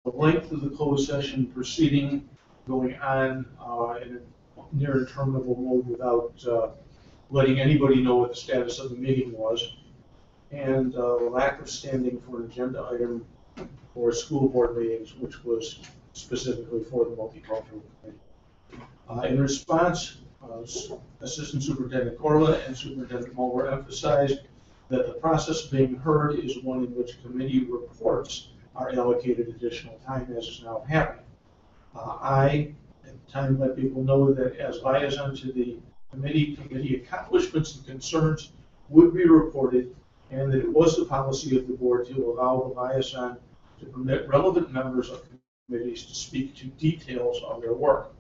the length of the closed session proceeding going on in a near interminable mode without letting anybody know what the status of the meeting was, and lack of standing for an agenda item for school board meetings, which was specifically for the multicultural committee. In response, Assistant Superintendent Corla and Superintendent Mulver emphasized that the process being heard is one in which committee reports are allocated additional time, as is now happening. I, at the time, let people know that as liaison to the committee accomplishments and concerns would be reported, and that it was the policy of the board to allow the liaison to permit relevant members of committees to speak to details of their work.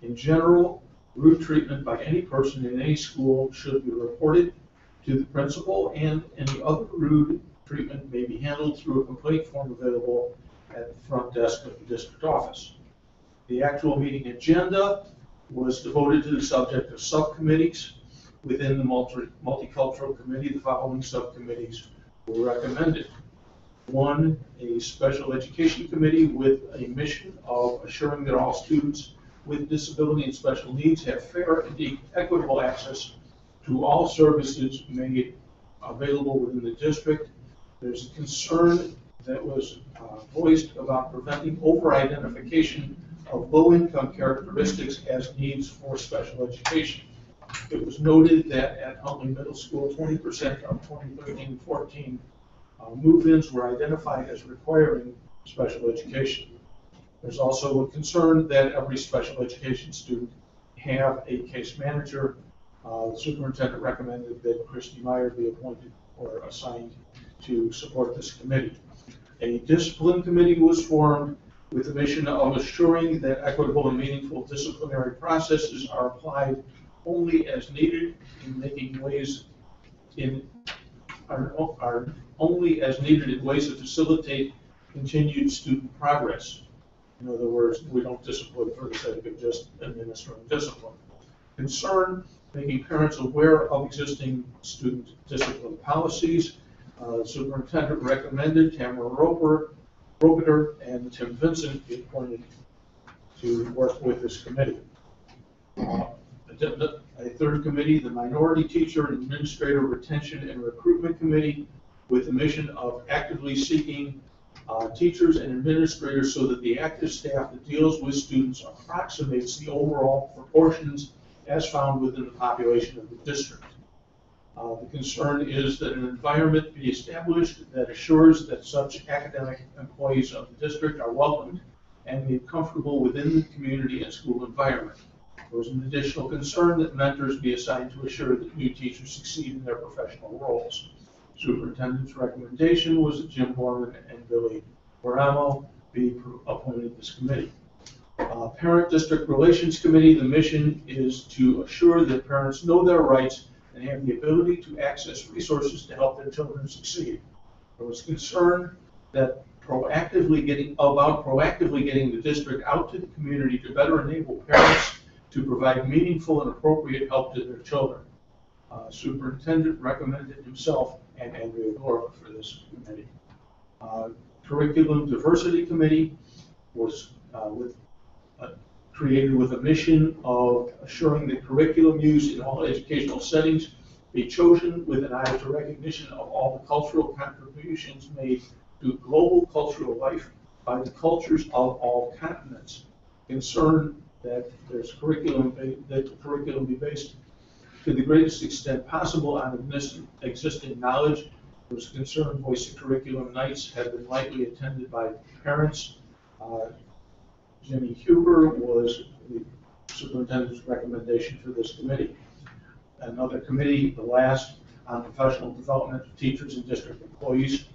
In general, rude treatment by any person in any school should be reported to the principal, and any other rude treatment may be handled through a complaint form available at the front desk of the district office. The actual meeting agenda was devoted to the subject of subcommittees. Within the multicultural committee, the following subcommittees were recommended. 1, a special education committee with a mission of assuring that all students with disability and special needs have fair and equitable access to all services made available within the district. There's a concern that was voiced about preventing over-identification of low-income characteristics as needs for special education. It was noted that at Huntley Middle School, 20% of 2013-14 move-ins were identified as requiring special education. There's also a concern that every special education student have a case manager. The superintendent recommended that Christy Meyer be appointed or assigned to support this committee. A discipline committee was formed with the mission of assuring that equitable and meaningful disciplinary processes are applied only as needed in making ways are only as needed in ways that facilitate continued student progress. In other words, we don't discipline for the sake of just administering discipline. Concern, making parents aware of existing student discipline policies. The superintendent recommended Tamara Ropeter and Tim Vincent be appointed to work with this committee. A third committee, the Minority Teacher and Administrator Retention and Recruitment Committee, with the mission of actively seeking teachers and administrators so that the active staff that deals with students approximates the overall proportions as found within the population of the district. The concern is that an environment be established that assures that such academic employees of the district are welcomed and made comfortable within the community and school environment. There was an additional concern that mentors be assigned to assure that new teachers succeed in their professional roles. Superintendent's recommendation was that Jim Borman and Billy Boramo be appointed to this committee. Parent District Relations Committee, the mission is to assure that parents know their rights and have the ability to access resources to help their children succeed. There was concern that proactively getting the district out to the community to better enable parents to provide meaningful and appropriate help to their children. Superintendent recommended himself and Andrea Gorka for this committee. Curriculum Diversity Committee was created with a mission of assuring that curriculum used in all educational settings be chosen with an eye to recognition of all the cultural contributions made to global cultural life by the cultures of all continents. Concern that the curriculum be based to the greatest extent possible on existing knowledge. There was concern voiced that curriculum nights have been lightly attended by parents. Jimmy Huber was the superintendent's recommendation for this committee. Another committee, the last, on professional development of teachers and district employees.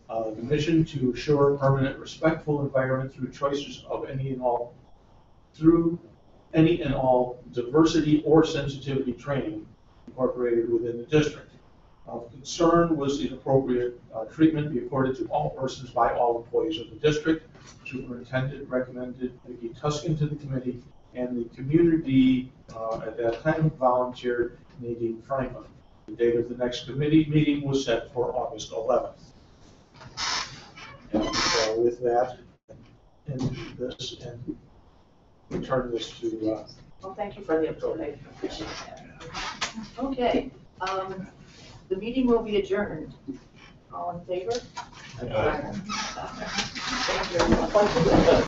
The mission to assure permanent respectful environment through choices of any and all diversity or sensitivity training incorporated within the district. Of concern was the appropriate treatment be accorded to all persons by all employees of the district. Superintendent recommended Vicki Tuskin to the committee, and the community at that time volunteered Nadine Franklin. The date of the next committee meeting was set for August 11th. And with that, in this and return this to, Well, thank you for the update, I appreciate that. Okay, the meeting will be adjourned. All in favor? uh, Thank you.